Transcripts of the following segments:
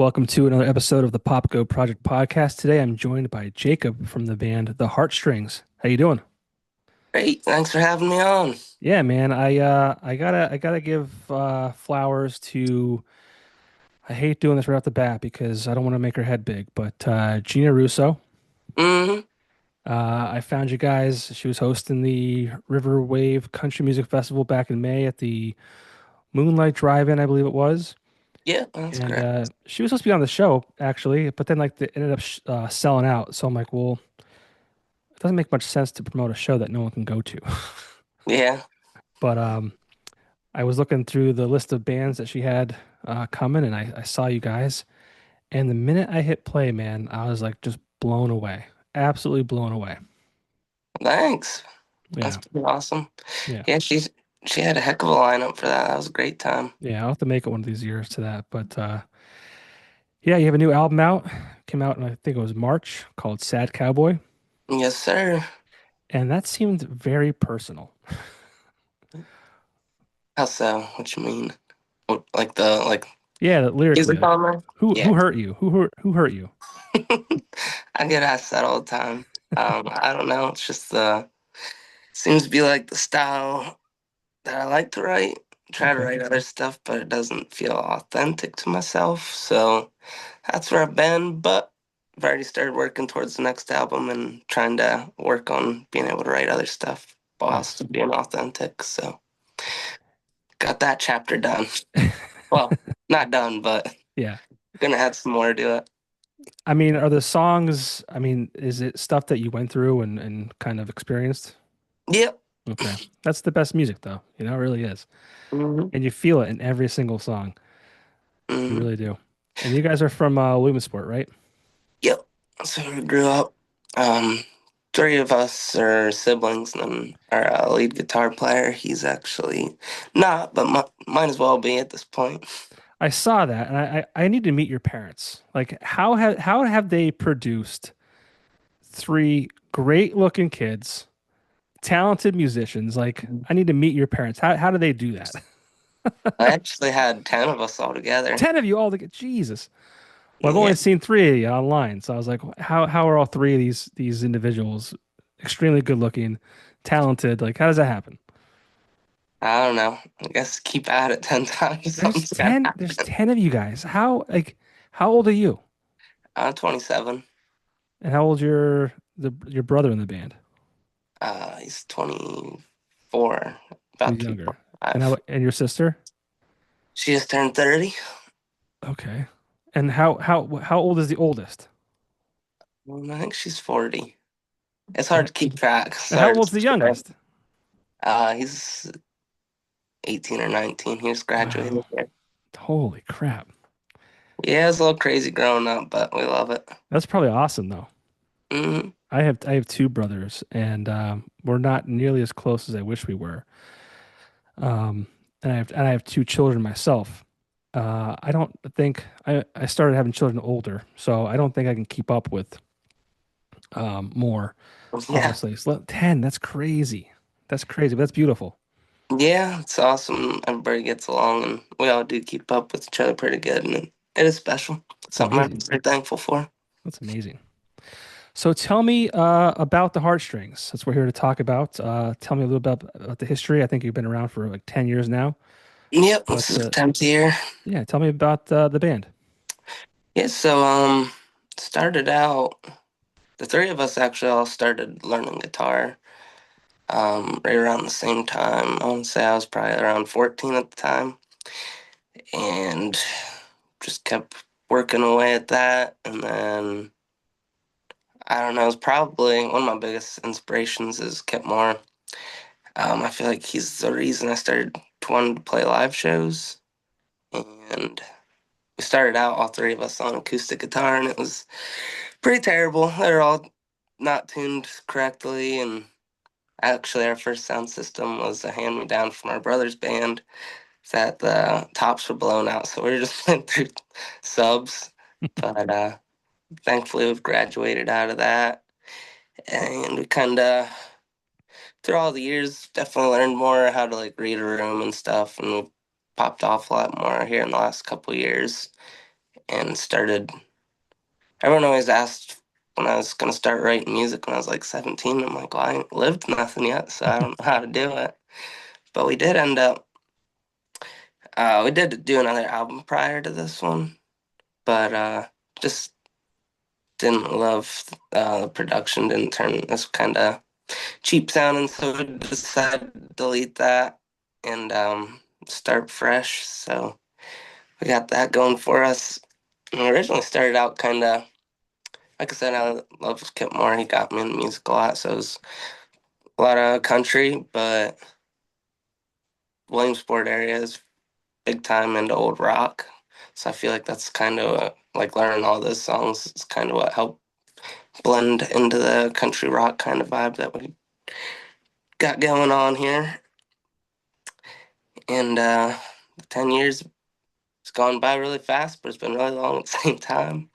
Welcome to another episode of the Popko Project podcast. Today I'm joined by Jacob from the band The Heartstrings. How you doing? Great, thanks for having me on. Yeah, man. I gotta give flowers to. I hate doing this right off the bat because I don't want to make her head big, but Gina Russo. hmm I found you guys. She was hosting the River Wave Country Music Festival back in May at the Moonlight Drive-In, I believe it was. Yeah, that's And correct. she was supposed to be on the show actually, but then like they ended up selling out. So I'm like, well, it doesn't make much sense to promote a show that no one can go to. Yeah, But I was looking through the list of bands that she had coming, and I saw you guys. And the minute I hit play, man, I was like just blown away, absolutely blown away. thanks. That's Yeah, pretty awesome. yeah, Yeah, she had a heck of a lineup for that. That was a great time. yeah. I'll have to make it one of these years to that. But yeah, you have a new album out. Came out in I think it was March, called Sad Cowboy, Yes, sir. and that seemed very personal. How so? What you mean? Like the Yeah, lyrically, music like on there? who Yeah. hurt you? Who hurt you? I get asked that all the time. I don't know. It's just seems to be like the style that I like to write. Try to Okay. write other stuff, but it doesn't feel authentic to myself. So that's where I've been, but I've already started working towards the next album and trying to work on being able to write other stuff while Nice. still being authentic. So got that chapter done. Well, not done, but Yeah. gonna add some more to it. I mean, are the songs, I mean, is it stuff that you went through and kind of experienced? Yep. Okay. That's the best music though. It really is. hmm And you feel it in every single song. You hmm really do. And you guys are from Williamsport, right? Yep. So we grew up. Um, Three of us are siblings, and then our lead guitar player, he's actually not, but might as well be at this point. I saw that and I need to meet your parents. Like how have they produced three great looking kids, talented musicians? Like I need to meet your parents. How do they do that? I actually had 10 of us all together. 10 of you all together. Jesus. Well, I've only Yeah, seen three of you online, so I was like, how are all three of these individuals extremely good looking, talented? Like, how does that happen? I don't know. I guess keep at it 10 times. There's Something's gotta 10, there's happen. 10 of you guys. How old are you? I'm 27. And how old's your brother in the band? He's 24, about He's to be younger. And 25. your sister? She just turned 30. Okay. And how old is the oldest? I think she's 40. It's And, hard to keep track. and how Sorry. old's the youngest? He's 18 or 19. He just graduated Wow. here. Holy crap. Yeah, it's a little crazy growing up, but we love it. That's probably awesome though. hmm I have two brothers, and we're not nearly as close as I wish we were. Um, and I have two children myself. I don't think I started having children older, so I don't think I can keep up with more. Yeah. Honestly, so 10. That's crazy. That's crazy, but that's beautiful. Yeah, it's awesome. Everybody gets along, and we all do keep up with each other pretty good, and it is special. That's Something I'm amazing. very thankful for. That's amazing. So tell me about the heartstrings. That's what we're here to talk about. Tell me a little bit about the history. I think you've been around for like 10 years now. Yep, this But is the 10th year. yeah, tell me about the band. Yeah, so started out. The three of us actually all started learning guitar right around the same time. I want to say I was probably around 14 at the time, and just kept working away at that. And then I don't know, it's probably one of my biggest inspirations is Kip Moore. I feel like he's the reason I started to want to play live shows. And we started out, all three of us, on acoustic guitar, and it was pretty terrible. They were all not tuned correctly. And actually, our first sound system was a hand me down from our brother's band that the tops were blown out. So we were just playing through subs. But thankfully, we've graduated out of that. And we kind of through all the years, definitely learned more how to like read a room and stuff, and we popped off a lot more here in the last couple years. and started. Everyone always asked when I was gonna start writing music when I was like 17. I'm like, well, I ain't lived nothing yet, so I don't know how to do it. But we did end up. We did do another album prior to this one, but just didn't love the production. Didn't turn. It's kind of cheap sounding, so we decided to delete that and start fresh. So we got that going for us. And we originally started out kind of, like I said, I love Kip Moore. He got me in music a lot, so it was a lot of country, but Williamsport area is big time into old rock. So I feel like that's kind of like learning all those songs is kind of what helped blend into the country rock kind of vibe that we got going on here. And 10 years, it's gone by really fast, but it's been really long at the same time.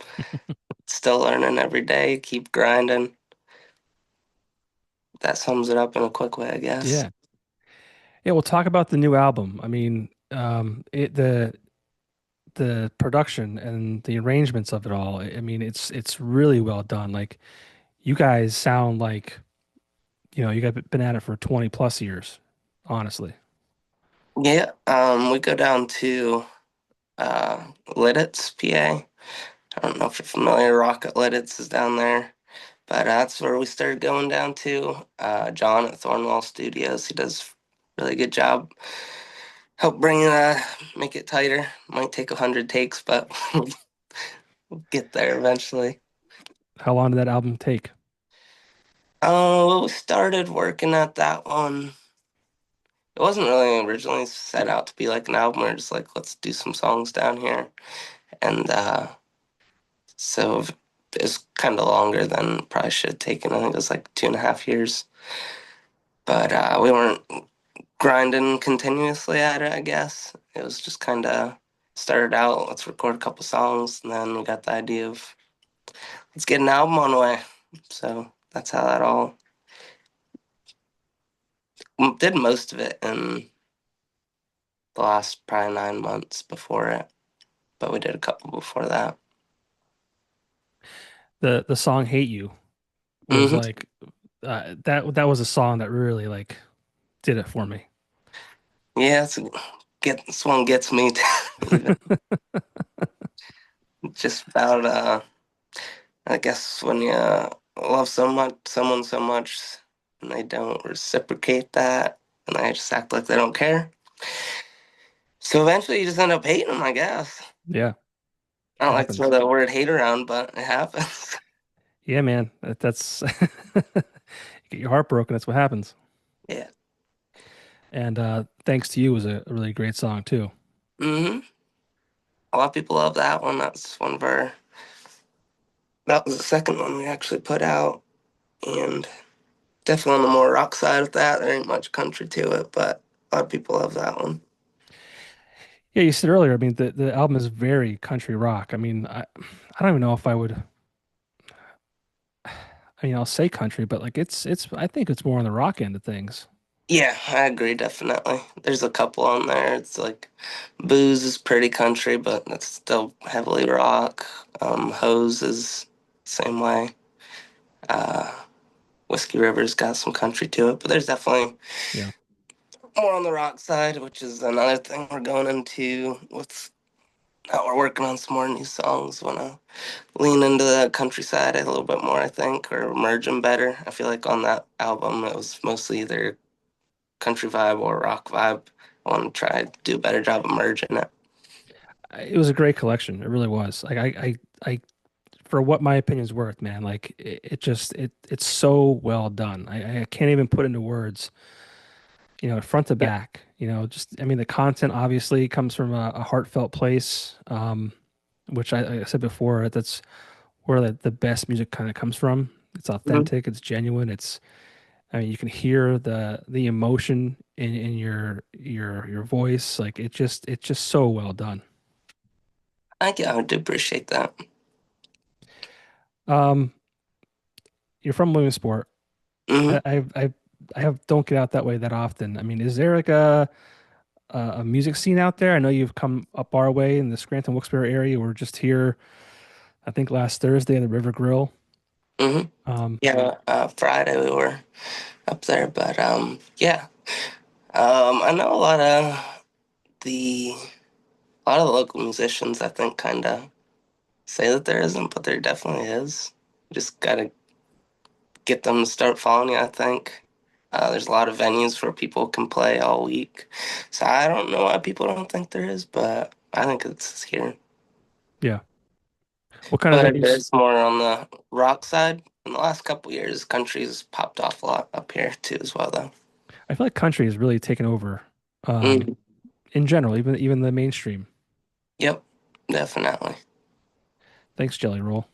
Still learning every day, keep grinding. That sums it up in a quick way, I guess. Yeah. Yeah, we'll talk about the new album. I mean, the production and the arrangements of it all. I mean, it's really well done. Like you guys sound like, you guys have been at it for 20 plus years, honestly. Yeah, we go down to Lidditz, PA. I don't know if you're familiar. Rock at Lidditz is down there, but that's where we started going down to. John at Thornwall Studios, he does a really good job. Help bring make it tighter. Might take 100 takes, but we'll get there eventually. How long did that album take? Well, we started working at that one. It wasn't really originally set out to be like an album. We are just like, let's do some songs down here. And so it's kind of longer than probably should have taken. I think it was like 2.5 years. But we weren't grinding continuously at it, I guess. It was just kind of started out, let's record a couple songs. And then we got the idea of, let's get an album on the way. So that's how that all did most of it in the last probably 9 months before it. But we did a couple before that. The song "Hate You" was Hmm. like that was a song that really like did it for me. Yeah, this one gets me too, even just about I guess when you love someone so much and they don't reciprocate that and they just act like they don't care. So eventually you just end up hating them, I guess. Yeah, I don't like to throw happens. that word hate around, but it happens. Yeah, man. That's get your heart broken. That's what happens. Yeah. And Thanks to You was a really great song too. Hmm. A lot of people love that one. That's one of our, that was the second one we actually put out. And definitely on the more rock side of that. There ain't much country to it, but a lot of people love that one. Yeah, you said earlier, I mean the album is very country rock. I mean, I don't even know if I would I mean, I'll say country, but like it's I think it's more on the rock end of things. Yeah, I agree, definitely. There's a couple on there. It's like Booze is pretty country, but it's still heavily rock. Hose is same way. Uh, Whiskey River's got some country to it, but there's definitely Yeah. more on the rock side, which is another thing we're going into with how we're working on some more new songs. Want to lean into the countryside a little bit more, I think, or merge them better. I feel like on that album it was mostly either country vibe or rock vibe. I want to try to do a better job of merging it. It was a great collection. It really was. Like I for what my opinion's worth, man, like it just it's so well done. I can't even put into words, front to Yeah. back, just I mean the content obviously comes from a heartfelt place, which I said before, that's where the best music kind of comes from. It's Mhm. authentic, it's genuine, I mean you can hear the emotion in your voice. Like it's just so well done. I do appreciate that. Um, you're from Williamsport. Hmm. I don't get out that way that often. I mean, is there like a music scene out there? I know you've come up our way in the Scranton Wilkes-Barre area. We're just here, I think last Thursday at the River Grill. Hmm. Um, Yeah, Friday we were up there, but yeah. I know the a lot of the local musicians I think kind of say that there isn't, but there definitely is. You just gotta get them to start following you, I think. There's a lot of venues where people can play all week. So I don't know why people don't think there is, but I think it's here. yeah. What kind of But venues? it's more on the rock side. In the last couple years, country's popped off a lot up here too as well, though. I feel like country has really taken over, um, Mm, in general, even the mainstream. yep, definitely. Thanks, Jelly Roll.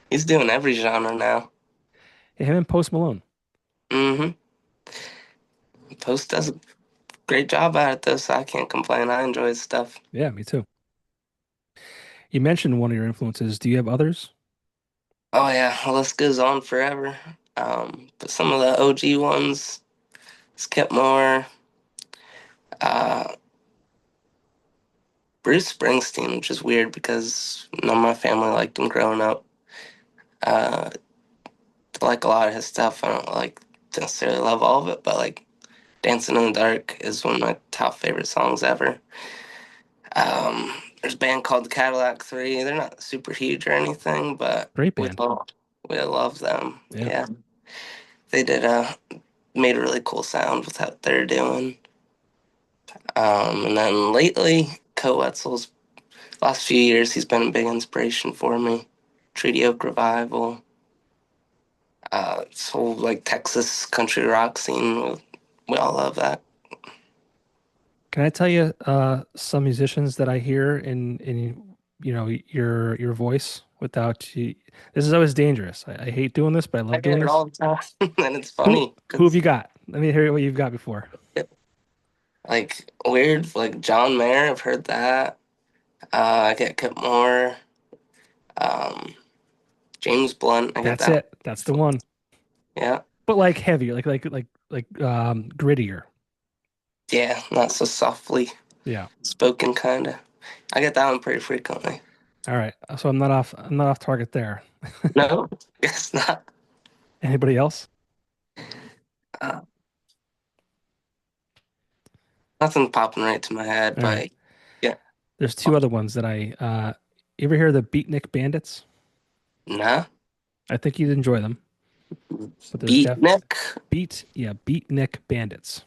He's doing every genre now. Hey, him and Post Malone. Hmm. Post does a great job at it, though, so I can't complain. I enjoy his stuff. Yeah, me too. You mentioned one of your influences. Do you have others? Oh yeah, the list goes on forever. But some of the OG ones, Skip Moore, uh, Bruce Springsteen, which is weird because none of my family liked him growing up. Uh, like a lot of his stuff, I don't like necessarily love all of it, but like Dancing in the Dark is one of my top favorite songs ever. There's a band called the Cadillac Three. They're not super huge or anything, but Great we band. love them. Yeah, Yeah, they made a really cool sound with what they're doing. And then lately, Wetzel's last few years, he's been a big inspiration for me. Treaty Oak Revival, this whole like Texas country rock scene. We all love that. can I tell you some musicians that I hear in your voice without you? This is always dangerous. I hate doing this, but I I love get doing it this. all the time, and it's Who funny who have because you got? Let me hear what you've got before. like weird, like John Mayer. I've heard that. I get Kip Moore, um, James Blunt. I get That's that. it. That's the one. Yeah, But like heavier, grittier. yeah, not so softly Yeah. spoken, kind of. I get that one pretty frequently. All right. So I'm not off target there. No, guess not. Anybody else? Uh, Nothing popping right to my head, All right. but yeah, There's two other ones that you ever hear of the Beatnik Bandits? nah. I think you'd enjoy them, but there's def Beatnik. Beatnik Bandits.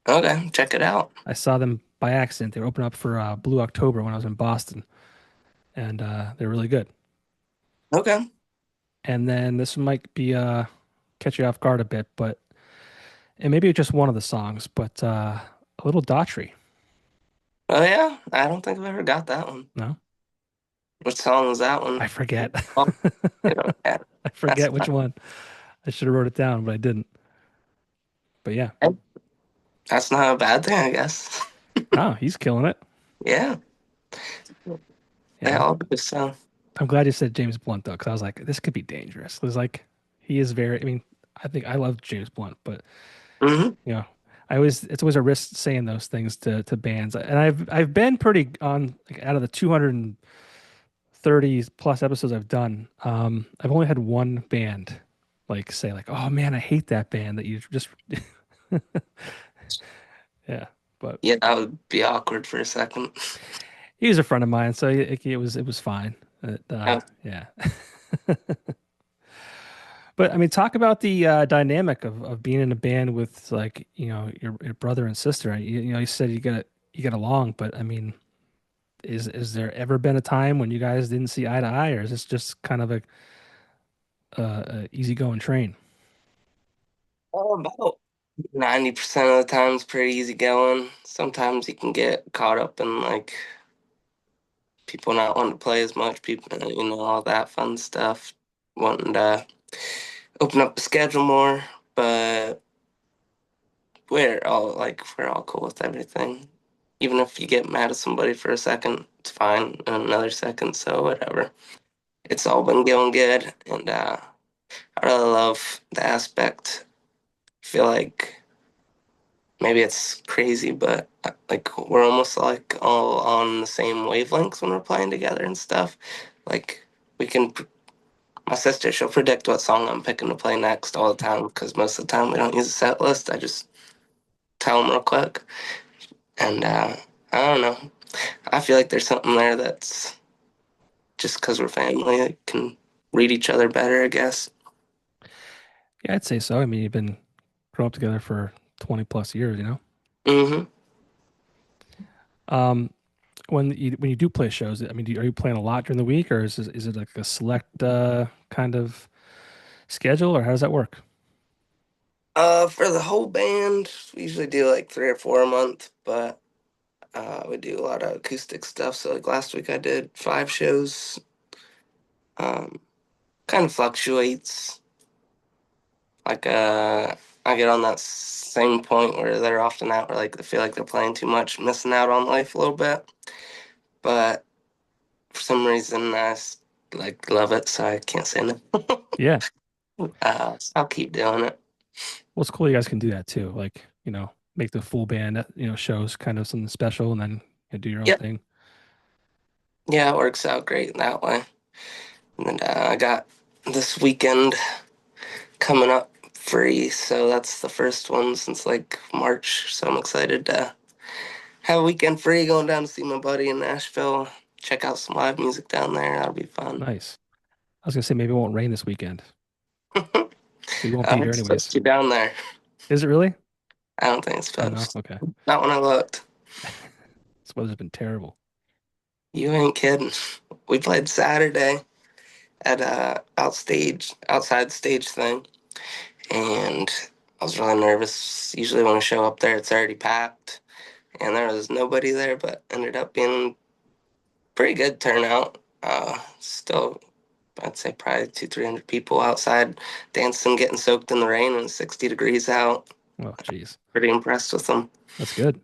Okay, check it out. I saw them by accident. They were opening up for Blue October when I was in Boston, and they're really good. Okay. And then this might be catch you off guard a bit, but and maybe just one of the songs, but a little Daughtry. Oh yeah, I don't think I've ever got that one. No, What song was that one? I forget. Oh, you know, yeah, I that's forget which not, one. I should have wrote it down, but I didn't. But yeah, that's not a bad thing, I guess. oh, he's killing it. Yeah, they Yeah, all do so. I'm glad you said James Blunt though, because I was like, this could be dangerous. It was like he is very. I mean, I think I love James Blunt, but Hmm. you know, it's always a risk saying those things to bands. And I've been pretty on like out of the 230 plus episodes I've done. I've only had one band like say like, oh man, I hate that band that you just yeah. But Yeah, that would be awkward for a second. he was a friend of mine, so it was fine. Oh, Yeah. But I mean, talk about the dynamic of being in a band with like your brother and sister. You said you get along, but I mean, is there ever been a time when you guys didn't see eye to eye, or is this just kind of a easygoing train? about 90% of the time it's pretty easy going. Sometimes you can get caught up in like people not wanting to play as much, people, all that fun stuff, wanting to open up the schedule more. But we're all cool with everything. Even if you get mad at somebody for a second, it's fine. In another second, so whatever. It's all been going good, and I really love the aspect. I feel like maybe it's crazy, but like we're almost like all on the same wavelengths when we're playing together and stuff. Like we can, my sister, she'll predict what song I'm picking to play next all the time because most of the time we don't use a set list. I just tell them real quick, and I don't know. I feel like there's something there that's just because we're family, like, can read each other better, I guess. Yeah, I'd say so. I mean, you've been growing up together for 20 plus years, you know? Hmm. Um, when you do play shows, I mean, are you playing a lot during the week, or is it like a select kind of schedule, or how does that work? For the whole band, we usually do like 3 or 4 a month, but we do a lot of acoustic stuff. So like last week I did 5 shows. Um, Kind of fluctuates. Like I get on that same point where they're often out where like they feel like they're playing too much, missing out on life a little bit. But for some reason like love it, so I can't say no. Yeah. So I'll keep doing it. Well, it's cool you guys can do that too. Like, make the full band, shows kind of something special and then do your own Yep. thing. Yeah, it works out great that way. And I got this weekend coming up free, so that's the first one since like March. So I'm excited to have a weekend free going down to see my buddy in Nashville. Check out some live music down there. That'll be fun. Nice. I was gonna say maybe it won't rain this weekend. We won't be here It's supposed anyways. to be down there. Is it really? I don't think it's Oh no? supposed. Okay. Not when I looked. This weather's been terrible. You ain't kidding. We played Saturday at a outside stage thing, and I was really nervous. Usually when I show up there, it's already packed, and there was nobody there, but ended up being pretty good turnout. Still, I'd say probably 300 people outside dancing, getting soaked in the rain, and 60 degrees out. Oh, geez. Pretty impressed with them. That's good.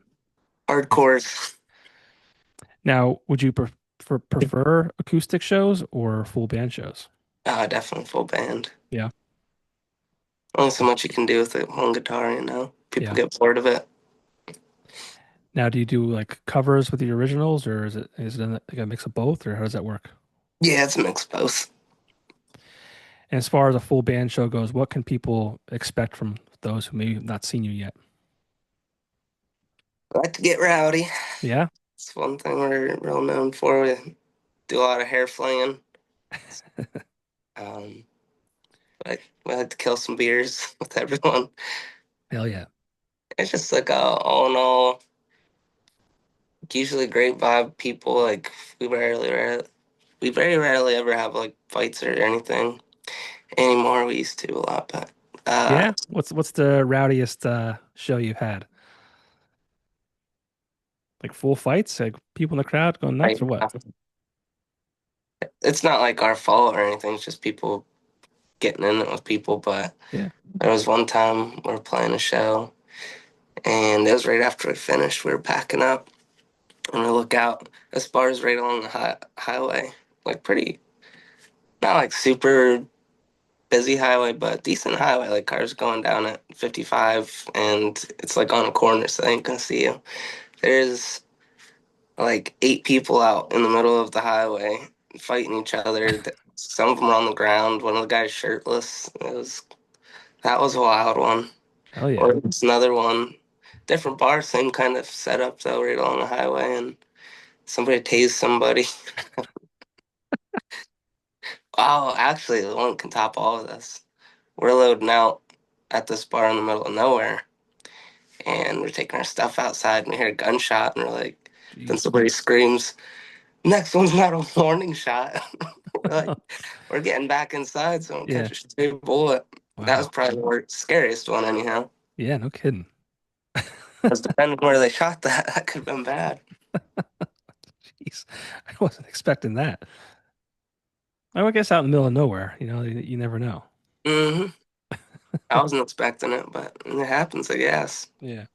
That's Hardcore. Now, would you prefer acoustic shows or full band shows? Definitely full band. Yeah. Only so much you can do with it, one guitar, you know. People Yeah. get bored of it. Now, do you do like covers with the originals, or is it like a mix of both, or how does that work? Yeah, it's a mix of both. And as far as a full band show goes, what can people expect from those who may have not seen you yet? I like to get rowdy. Yeah. It's one thing we're real known for. We do a lot of hair flinging. Um, we like to kill some beers with everyone. Hell yeah. It's just like all in all, usually great vibe. People like we very rarely ever have like fights or anything anymore. We used to a lot, but uh, Yeah. What's the rowdiest show you've had? Like full fights, like people in the crowd going nuts, I, or what? it's not like our fault or anything. It's just people getting in it with people. But Yeah. there was one time we were playing a show, and it was right after we finished. We were packing up, and we look out. This bar is right along the highway, like pretty, not like super busy highway, but decent highway. Like cars going down at 55, and it's like on a corner, so they ain't gonna see you. There's like 8 people out in the middle of the highway fighting each other. Some of them are on the ground. One of the guys shirtless. That was a wild one. Hell yeah. Or it's another one, different bar, same kind of setup though, right along the highway, and somebody tased somebody. Oh, actually, the one can top all of this. We're loading out at this bar in the middle of nowhere, and we're taking our stuff outside, and we hear a gunshot, and we're like, then Jeez. somebody screams, "Next one's not a warning shot." We're like, we're getting back inside, so don't catch Yeah. a stray bullet. That was Wow. probably the scariest one, anyhow. Yeah, no kidding. Because depending where they shot that, that could have been bad. Jeez. I wasn't expecting that. I would guess out in the middle of nowhere, you never know. Hmm. I wasn't expecting it, but it happens, I guess. Yeah.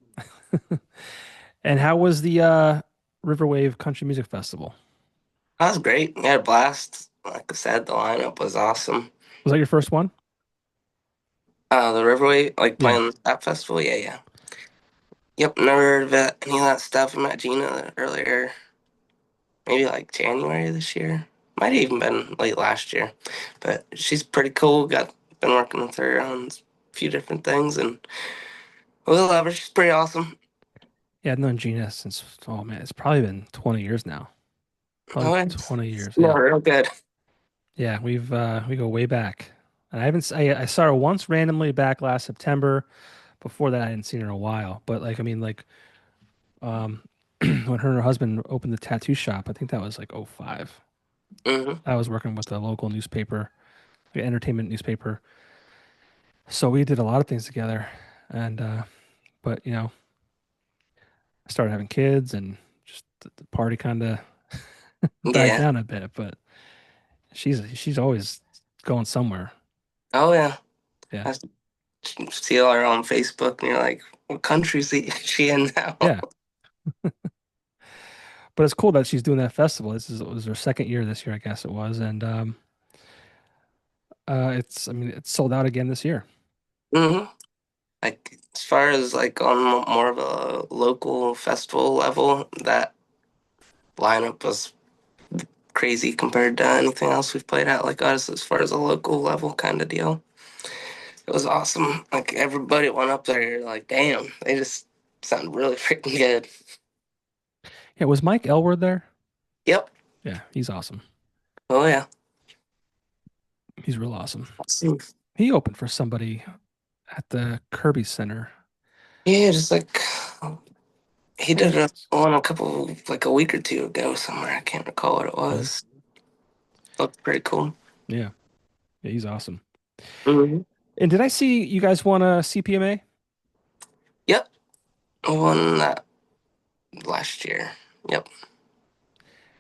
And how was the Riverwave Country Music Festival? That was great. We had a blast. Like I said, the lineup was awesome. Was that your first one? The Riverway, like Yeah. playing that festival, yeah, yeah. Yep, never heard of it, any of that stuff. I met Gina earlier, maybe like January this year. Might have even been late last year. But she's pretty cool. Been working with her on a few different things and we love her. She's pretty awesome. Yeah, I've known Gina since, oh man, it's probably been 20 years now. Probably Oh, it's 20 years. no, Yeah. real good. Yeah, we go way back. And I saw her once randomly back last September. Before that, I hadn't seen her in a while. But like, I mean, like, um, when her and her husband opened the tattoo shop, I think that was like '05. Hmm. I was working with a local newspaper, like entertainment newspaper. So we did a lot of things together. And, but I started having kids and just the party kind of died Yeah. down a bit. But she's always going somewhere. Oh, yeah. Yeah. I see her on Facebook and you're like, what country is she in now? Yeah. But it's cool that she's doing that festival. It was her second year this year, I guess it was. And I mean, it's sold out again this year. Hmm. Like, as far as like on more of a local festival level, that lineup was crazy compared to anything else we've played at like us as far as a local level kind of deal. It was awesome. Like everybody went up there, you're like, damn, they just sound really freaking good. Yeah, was Mike Elward there? Yep. Yeah, he's awesome. Oh yeah. He's real awesome. Awesome. He opened for somebody at the Kirby Center. Yeah, just like he Forget did who it was. one a couple like a week or two ago somewhere. I can't recall what it Mhm. was. Looked pretty cool. Yeah, yeah, he's awesome. Hmm. And did I see you guys won a CPMA? Yep. I won that last year. Yep.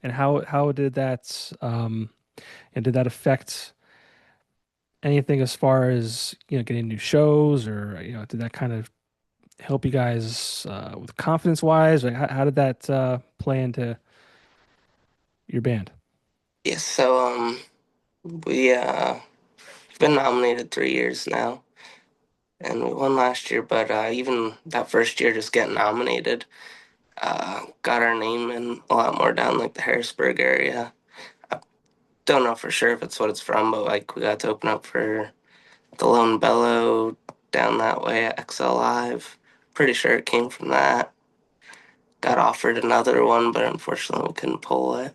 And how did that and did that affect anything as far as getting new shows, or did that kind of help you guys with confidence wise? Like how did that play into your band? Yes, so we been nominated 3 years now. And we won last year, but even that first year, just getting nominated, got our name in a lot more down like the Harrisburg area. I don't know for sure if it's what it's from, but like we got to open up for the Lone Bellow down that way at XL Live. Pretty sure it came from that. Got offered another one, but unfortunately we couldn't pull it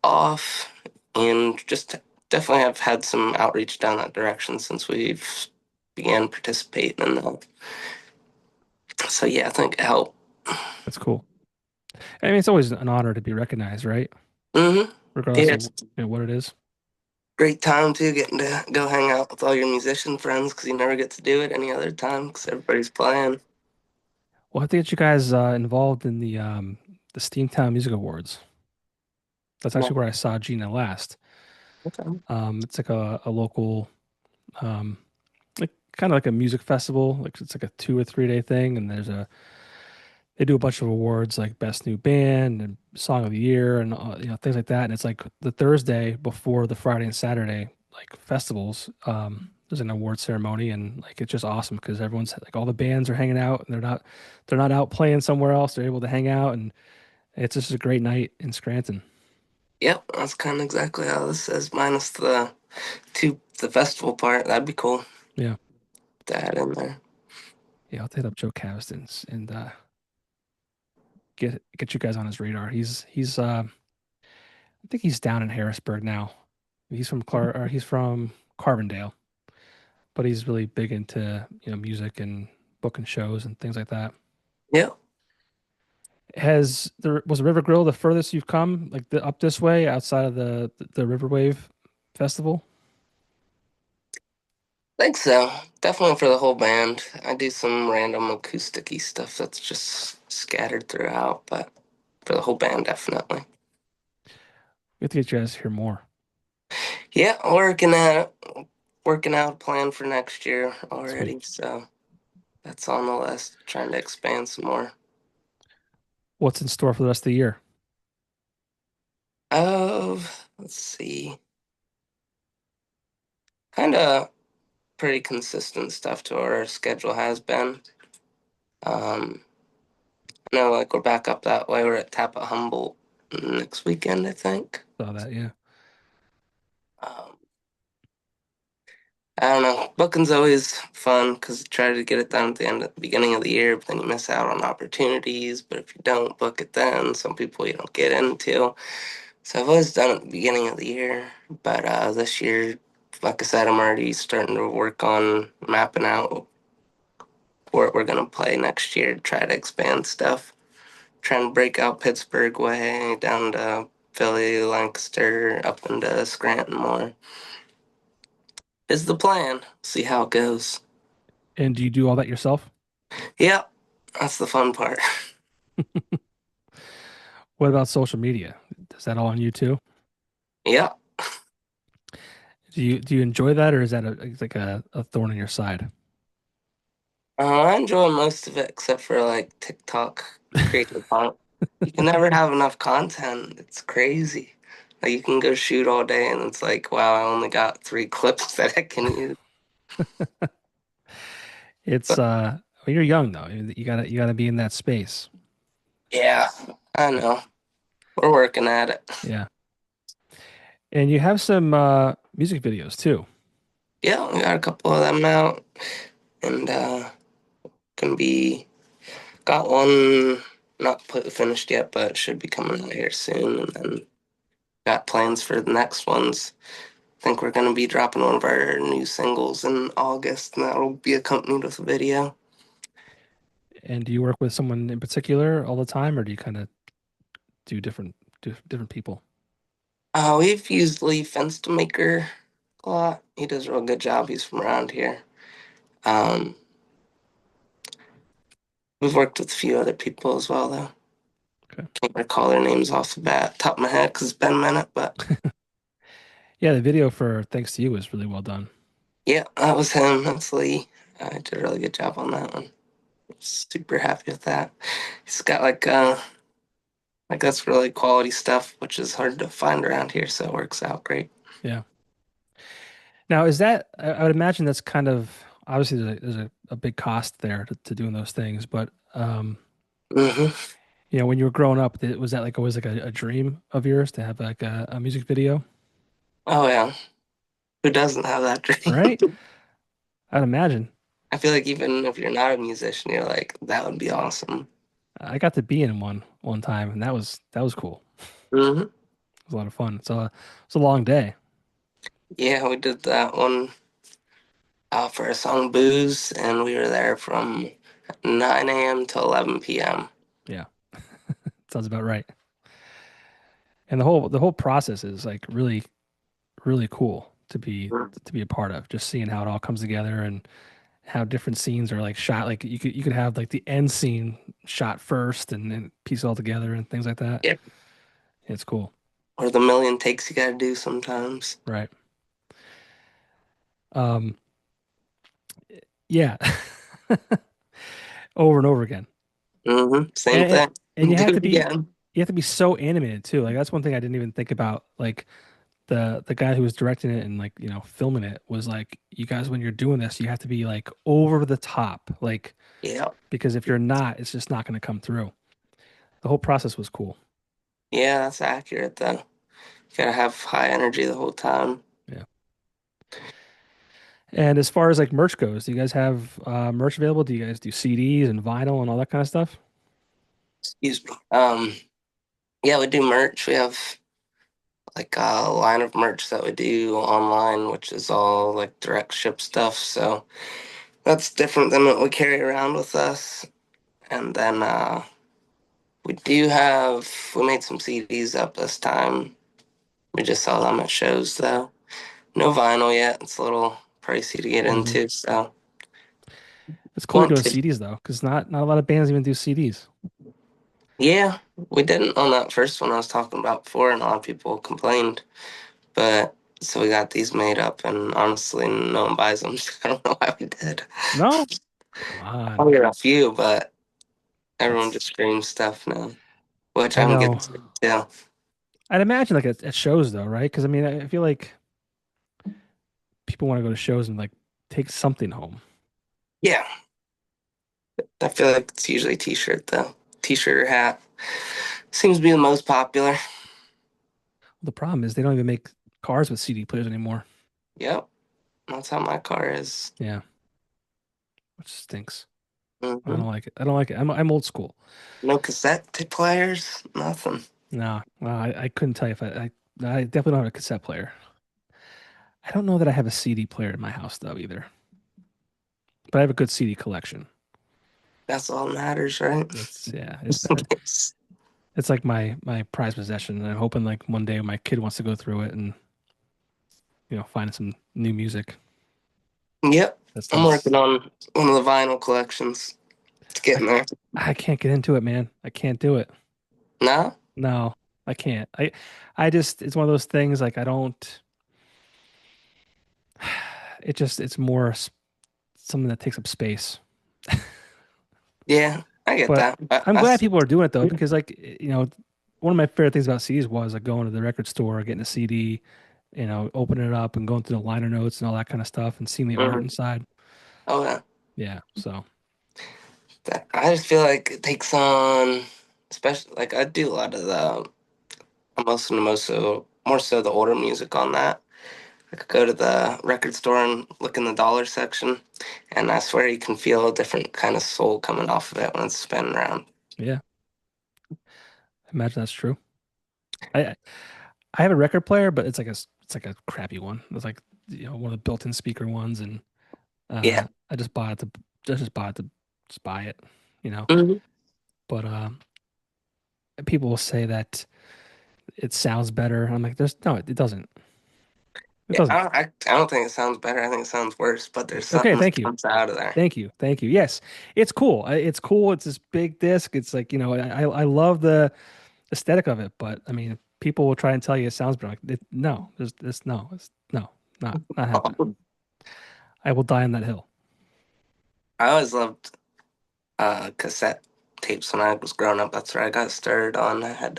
off. And just definitely have had some outreach down that direction since we've began participating in that. So yeah, I think it helped. That's cool. I mean, it's always an honor to be recognized, right? Hmm. Regardless Yeah, of it's what it is. great time too, getting to go hang out with all your musician friends because you never get to do it any other time because everybody's playing. We'll have to get you guys involved in the Steamtown Music Awards. That's No. actually where I saw Gina last. Okay. It's like a local, um, like kind of like a music festival. Like it's like a 2 or 3 day thing, and they do a bunch of awards like best new band and song of the year and things like that. And it's like the Thursday before the Friday and Saturday like festivals. There's an award ceremony, and like it's just awesome because everyone's like all the bands are hanging out and they're not out playing somewhere else. They're able to hang out, and it's just a great night in Scranton. Yep, that's kind of exactly how this is, minus the festival part. That'd be cool Yeah, to add in there. yeah. I'll have to hit up Joe Cavistons and get you guys on his radar. I think he's down in Harrisburg now. He's from Carbondale, but he's really big into music and booking shows and things like that. Yep. Was the River Grill the furthest you've come, like up this way outside of the Riverwave Festival? Think so. Definitely for the whole band. I do some random acoustic-y stuff that's just scattered throughout, but for the whole band, definitely. We have to get you guys to hear more. Yeah, working at it. Working out a plan for next year Sweet. already, so that's on the list. Trying to expand some more. What's in store for the rest of the year? Let's see. Kind of pretty consistent stuff to what our schedule has been. Um, I know, like we're back up that way. We're at Tappa Humboldt next weekend, I think. Saw that, yeah. Um, I don't know. Booking's always fun because you try to get it done at the end, at the beginning of the year, but then you miss out on opportunities. But if you don't book it then, some people you don't get into. So I've always done it at the beginning of the year. But this year, like I said, I'm already starting to work on mapping out where we're going to play next year to try to expand stuff. Trying to break out Pittsburgh way down to Philly, Lancaster, up into Scranton more is the plan. See how it goes. And do you do all that yourself? Yep, that's the fun part. What about social media? Is that all on you too? Yep. Do you enjoy that, or is that it's like a thorn in your side? I enjoy most of it except for like TikTok creative content. You can never have enough content. It's crazy. Like you can go shoot all day and it's like, wow, I only got three clips that I can use. It's But well, you're young though. You gotta be in that space. yeah, I know. We're working at it. Yeah. And you have some music videos too. Yeah, we got a couple of them out and can be got one not put finished yet, but should be coming out here soon. And then got plans for the next ones. I think we're going to be dropping one of our new singles in August, and that'll be accompanied with a video. And do you work with someone in particular all the time, or do you kind of do different people? We've used Lee Fenstermaker a lot. He does a real good job. He's from around here. Um, we've worked with a few other people as well, though. Okay. Can't recall their names off the bat, top of my head, because it's been a minute. But Yeah, the video for Thanks to You was really well done. yeah, that was him. That's Lee. I did a really good job on that one. Super happy with that. He's got like that's really quality stuff, which is hard to find around here, so it works out great. Yeah. Now, is that I would imagine that's kind of obviously there's a big cost there to doing those things, but Hmm. when you were growing up, was that like always like a dream of yours to have like a music video, Oh yeah, who doesn't have that dream? right? I'd imagine. I feel like even if you're not a musician, you're like that would be awesome. I got to be in one time, and that was cool. Hmm. It was a lot of fun. It's a long day. Yeah, we did that one for a song "Booze," and we were there from 9 a.m. to 11 p.m. Yeah, sounds about right. And the whole process is like really cool to be a part of. Just seeing how it all comes together and how different scenes are like shot. Like you could have like the end scene shot first and then piece it all together and things like that. Yep. It's cool, Or the million takes you got to do sometimes. right? Um, yeah, over and over again. Same And thing. and Do it again. you have to be so animated too. Like that's one thing I didn't even think about. Like the guy who was directing it and like filming it was like, you guys, when you're doing this, you have to be like over the top, like Yeah. because if you're not, it's just not going to come through. The whole process was cool. Yeah, that's accurate though. You gotta have high energy the whole time. Yeah. And as far as like merch goes, do you guys have merch available? Do you guys do CDs and vinyl and all that kind of stuff? Excuse me. Yeah, we do merch. We have like a line of merch that we do online, which is all like direct ship stuff. So that's different than what we carry around with us. And then we made some CDs up this time. We just sell them at shows though. No vinyl yet. It's a little pricey to get Hmm. into. So It's cool you're want doing to. CDs though, because not a lot of bands even do CDs. Yeah, we didn't on that first one I was talking about before, and a lot of people complained. But so we got these made up, and honestly, no one buys them. So I don't know why we did. No? Come on. I'll get a few, but everyone That's just screams stuff now, which I I'm know. getting sick of too. I'd imagine like at shows though, right? Because I mean, I feel like people want to go to shows and like take something home. Yeah, I feel like it's usually a t-shirt though. T-shirt or hat. Seems to be the most popular. The problem is they don't even make cars with CD players anymore. Yep, that's how my car is. Yeah, which stinks. I Hmm. don't like it. I don't like it. I'm old school. No cassette players, nothing. No, well, I couldn't tell you if I definitely don't have a cassette player. I don't know that I have a CD player in my house though either, but I have a good CD collection. That's all that matters, right? It's yeah, it's like my prized possession, and I'm hoping like one day my kid wants to go through it and find some new music. Yep, I'm That's working on one of the vinyl collections. It's I getting there. I can't get into it, man. I can't do it. No? No, I can't. I just it's one of those things like I don't. It's more something that takes up space. Yeah, I get But that. But I'm I glad s- people are doing it though, because like one of my favorite things about CDs was like going to the record store, getting a CD, opening it up and going through the liner notes and all that kind of stuff and seeing the art mhm. inside. Oh yeah. Yeah, so I just feel like it takes on, especially like I do a lot of the most so more so the older music on that. I could go to the record store and look in the dollar section, and I swear you can feel a different kind of soul coming off of it when it's spinning around. yeah, I imagine that's true. I I have a record player, but it's like a crappy one. It's like one of the built-in speaker ones, and Yeah. I just bought it to just bought it to just buy it, you know. Hmm. But people will say that it sounds better. I'm like, there's no, it doesn't. It Yeah, doesn't. I don't think it sounds better. I think it sounds worse, but there's Okay, something that thank you. comes out of there. Thank you. Thank you. Yes, it's cool. It's cool. It's this big disc. It's like, I love the aesthetic of it, but I mean, people will try and tell you it sounds better. Like, no, no, no, not happening. I will die on that hill. I always loved cassette tapes when I was growing up. That's where I got started on. I had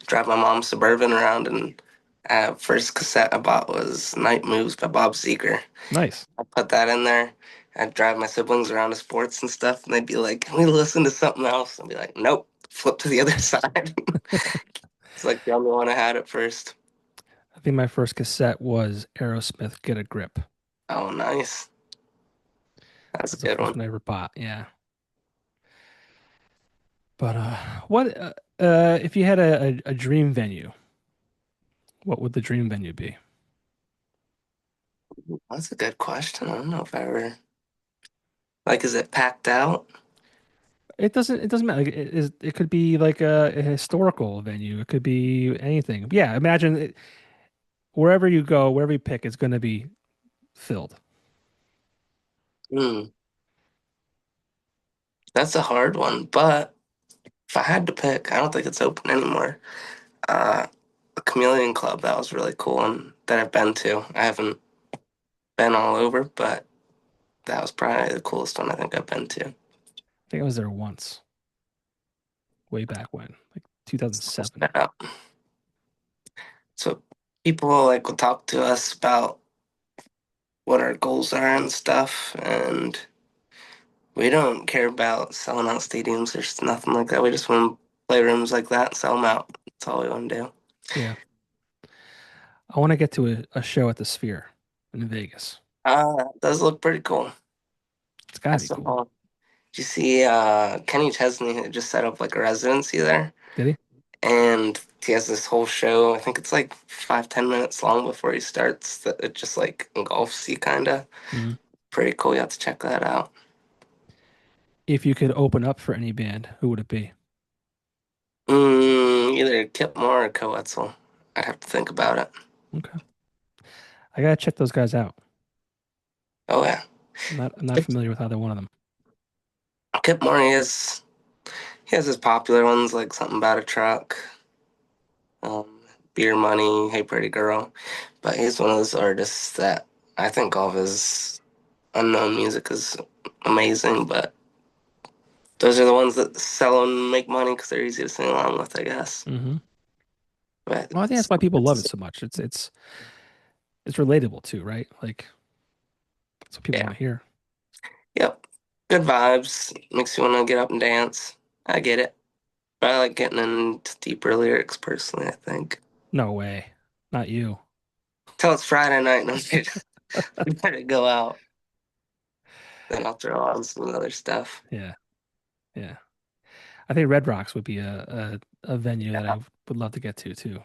drive my mom's Suburban around, and first cassette I bought was Night Moves by Bob Seger. Nice. I put that in there. I'd drive my siblings around to sports and stuff, and they'd be like, "Can we listen to something else?" I'd be like, "Nope." Flip to the other side. It's like the only one I had at first. I think my first cassette was Aerosmith, Get a Grip. Oh, nice. That's a That's the good first one. one I ever bought. Yeah. But what if you had a dream venue, what would the dream venue be? That's a good question. I don't know if I ever like. Is it packed out? It doesn't matter. Like, it could be like a historical venue. It could be anything. Yeah, imagine wherever you go, wherever you pick, it's going to be filled. Hmm, that's a hard one. But if I had to pick, I don't think it's open anymore. Uh, a Chameleon Club that was really cool and that I've been to. I haven't been all over, but that was probably the coolest one I think I've been to. I think I was there once, way back when, like 2007. Yeah. So people like will talk to us about what our goals are and stuff, and we don't care about selling out stadiums. There's nothing like that. We just want to play rooms like that and sell them out. That's all we want to do. Yeah, I want to get to a show at the Sphere in Vegas. It does look pretty cool. It's got I to be cool. saw. Did you see Kenny Chesney had just set up like a residency there? Did he? And he has this whole show. I think it's like 5, 10 minutes long before he starts. That it just like engulfs you, kind of. Mhm. Pretty cool. You have to check that out. If you could open up for any band, who would it be? Either Kip Moore or Co Wetzel. I'd have to think about it. Okay, I gotta check those guys out. Oh yeah, I'm not familiar with either one of them. Kip Moore. He has his popular ones like something about a truck, Beer Money, Hey Pretty Girl. But he's one of those artists that I think all of his unknown music is amazing, but those are the ones that sell and make money because they're easy to sing along with, I guess. Hmm. But Well, I think that's why people love it so much. It's relatable too, right? Like that's what people yeah, want to hear. yep, good vibes. Makes you want to get up and dance. I get it. But I like getting into deeper lyrics personally, I think. No way. Not you. Till it's Friday night and I'm ready to go out. Then I'll throw on some other stuff. Yeah. Yeah. I think Red Rocks would be a venue that I Yeah. would love to get to too.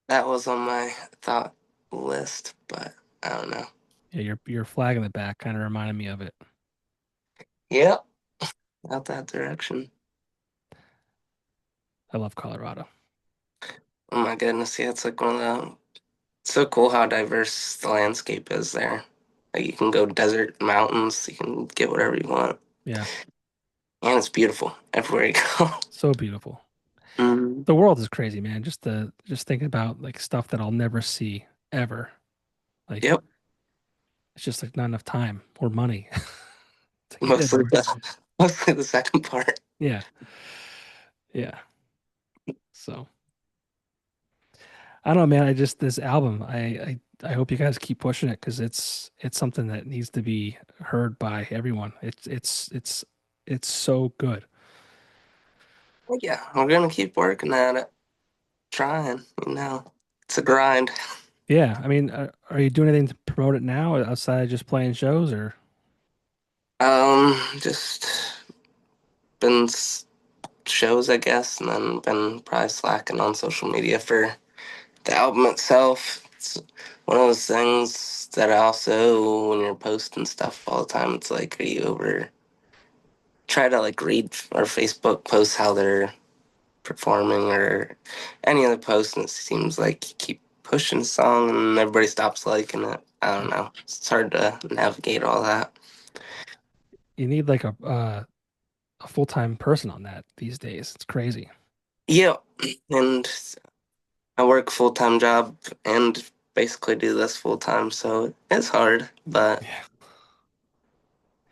That was on my thought list, but I don't know. Yeah, your flag in the back kind of reminded me of it. Yep, out that direction. I love Colorado. Oh my goodness, yeah, it's like one of the so cool how diverse the landscape is there. Like you can go desert, mountains, you can get whatever you want. Yeah. And it's beautiful everywhere you go. So beautiful. Mm, The world is crazy, man. Just thinking about like stuff that I'll never see ever. Like yep, it's just like not enough time or money to get mostly everywhere. mostly the second part. Yeah. Yeah. So I don't know, man. I just this album, I hope you guys keep pushing it because it's something that needs to be heard by everyone. It's so good. But yeah, we're gonna keep working at it, trying, you know. It's a grind. Yeah, I mean, are you doing anything to promote it now outside of just playing shows or? Just been shows, I guess, and then been probably slacking on social media for the album itself. It's one of those things that I also, when you're posting stuff all the time, it's like, are you over? Try to like read our Facebook posts how they're performing or any other post, and it seems like you keep pushing the song and everybody stops liking it. I don't Yeah. know. It's hard to navigate all that. You need like a full-time person on that these days. It's crazy. Yeah, and I work full time job and basically do this full time, so it's hard, but Yeah.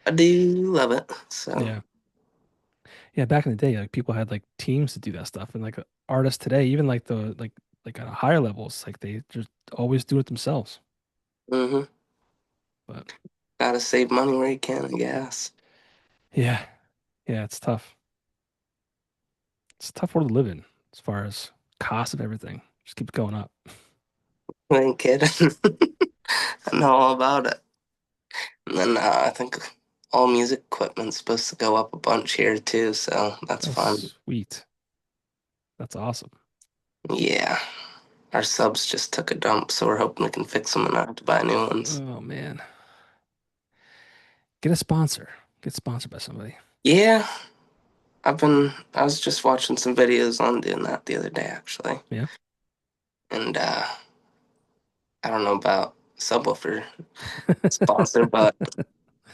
I do love it. So, Yeah. Yeah, back in the day, like people had like teams to do that stuff, and like artists today, even like the like at higher levels, like they just always do it themselves. hmm But gotta save money where you can, I guess. yeah, yeah, it's tough. It's a tough world to live in as far as cost of everything. Just keeps going up. I ain't kidding. I know all about it. And then I think all music equipment's supposed to go up a bunch here too, so that's Oh, fun. sweet. That's awesome. Yeah, our subs just took a dump, so we're hoping we can fix them and not have to buy new ones. Oh man. Get a sponsor. Get sponsored by somebody. Yeah, I was just watching some videos on doing that the other day actually. Yeah. And I don't know about subwoofer sponsor, but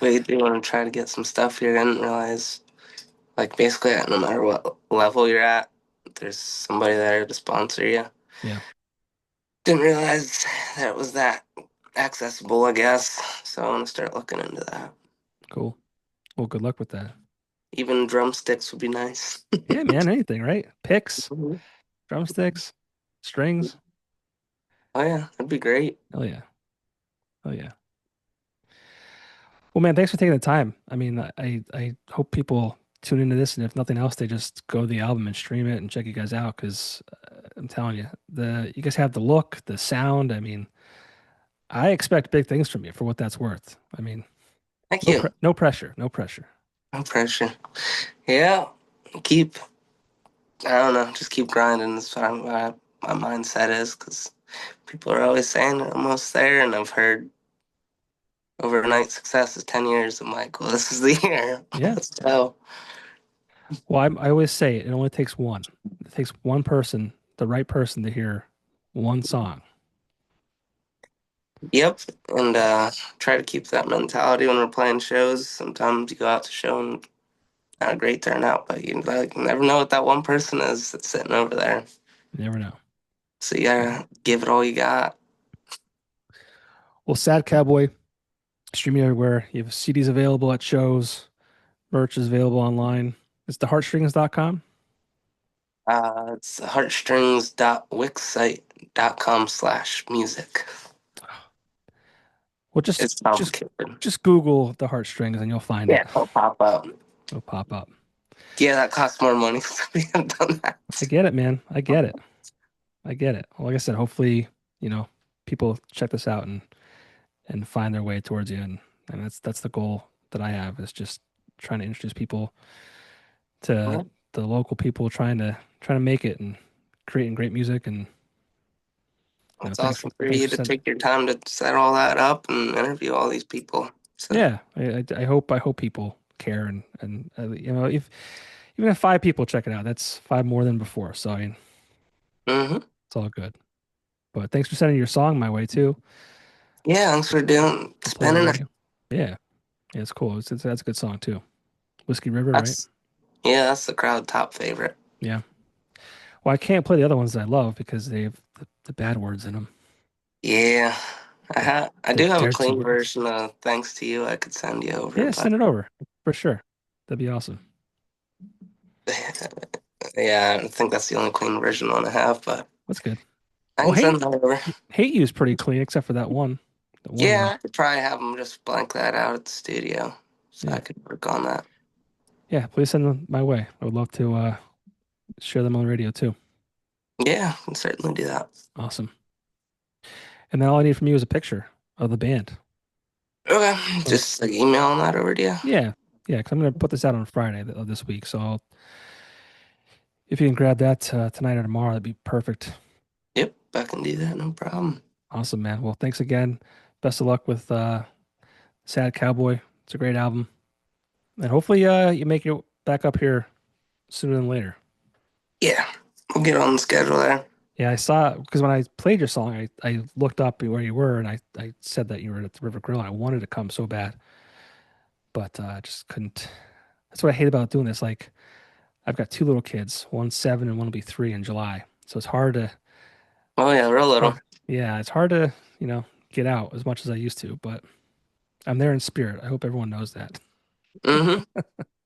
we do want to try to get some stuff here. I didn't realize, like, basically, no matter what level you're at, there's somebody there to sponsor you. Yeah. Didn't realize that it was that accessible, I guess. So I want to start looking into that. Cool. Well, good luck with that. Even drumsticks would be nice. Yeah, man. Anything, right? Picks, Mhm. drumsticks, strings. Oh, yeah, that'd be great. Hell yeah. Oh yeah. Well, man, thanks for taking the time. I mean, I hope people tune into this, and if nothing else, they just go to the album and stream it and check you guys out because I'm telling you, the you guys have the look, the sound. I mean, I expect big things from you for what that's worth. I mean, Thank you. no pressure, no pressure. No pressure. Yeah, keep, I don't know, just keep grinding. That's what my mindset is because people are always saying they're almost there, and I've heard overnight success is 10 years. I'm like, well, this is the year. Yeah. Let's go. Well, I always say it only takes one. It takes one person, the right person, to hear one song. Yep. And try to keep that mentality when we're playing shows. Sometimes you go out to show and not a great turnout, but you like never know what that one person is that's sitting over there. You never know. So you Yeah. gotta give it all you got. Well, Sad Cowboy, streaming everywhere. You have CDs available at shows. Merch is available online. It's the heartstrings.com. It's heartstrings.wixsite.com/music. Well, It's complicated. just Google the heartstrings and you'll find it. Yeah, it'll pop up. It'll pop up. Yeah, that costs more money. We have done I that. get it, man. I get it. I get it. Well, like I said, hopefully, you know, people check this out and find their way towards you, and that's the goal that I have is just trying to introduce people to Yeah, the local people trying to make it and creating great music and it's thanks awesome for for thanks you for to sending. take your time to set all that up and interview all these people. So, Yeah, I hope people care and if even if five people check it out, that's five more than before. So I mean, hmm it's all good. But thanks for sending your song my way too. yeah, thanks for doing I'll play it on the spinning it. radio. Yeah, yeah, it's cool. That's a good song too. Whiskey River, right? That's yeah, that's the crowd top favorite. Yeah. Well, I can't play the other ones that I love because they have the bad words in them. Yeah, The I the do have a dirty clean words. version of "Thanks to You." I could send you over, Yeah, but send it over for sure. That'd be awesome. yeah, I think that's the only clean version one I have. But That's good. I Well, can send that over. hate you is pretty clean except for that one Yeah, line. I could probably have them just blank that out at the studio, so I Yeah. could work on that. Yeah, please send them my way. I would love to share them on the radio too. Yeah, I can certainly do that. Awesome. And then all I need from you is a picture of the band. Okay, So just like emailing that over to you. yeah, yeah, because I'm gonna put this out on Friday of this week. So if you can grab that tonight or tomorrow, that'd be perfect. Yep, I can do that, no problem. Awesome, man. Well, thanks again. Best of luck with Sad Cowboy. It's a great album, and hopefully you make it back up here sooner than later. Yeah, we'll get on the schedule there. Yeah, I saw because when I played your song, I looked up where you were, and I said that you were at the River Grill. And I wanted to come so bad, but I just couldn't. That's what I hate about doing this. Like I've got two little kids, one's 7 and one will be 3 in July. So it's hard to Oh yeah, real little. hard. Yeah, it's hard to, get out as much as I used to, but I'm there in spirit. I hope everyone knows that. Mm-hmm.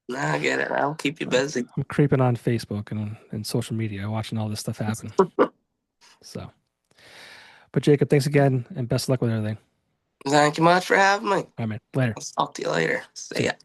Nah, I get it. I'll keep you I'm, busy. I'm creeping on Facebook and social media, watching all this stuff happen. So, but Jacob, thanks again and best of luck with everything. Thank you much for having me. All right, man. Later. I'll talk to you later. See See ya. ya.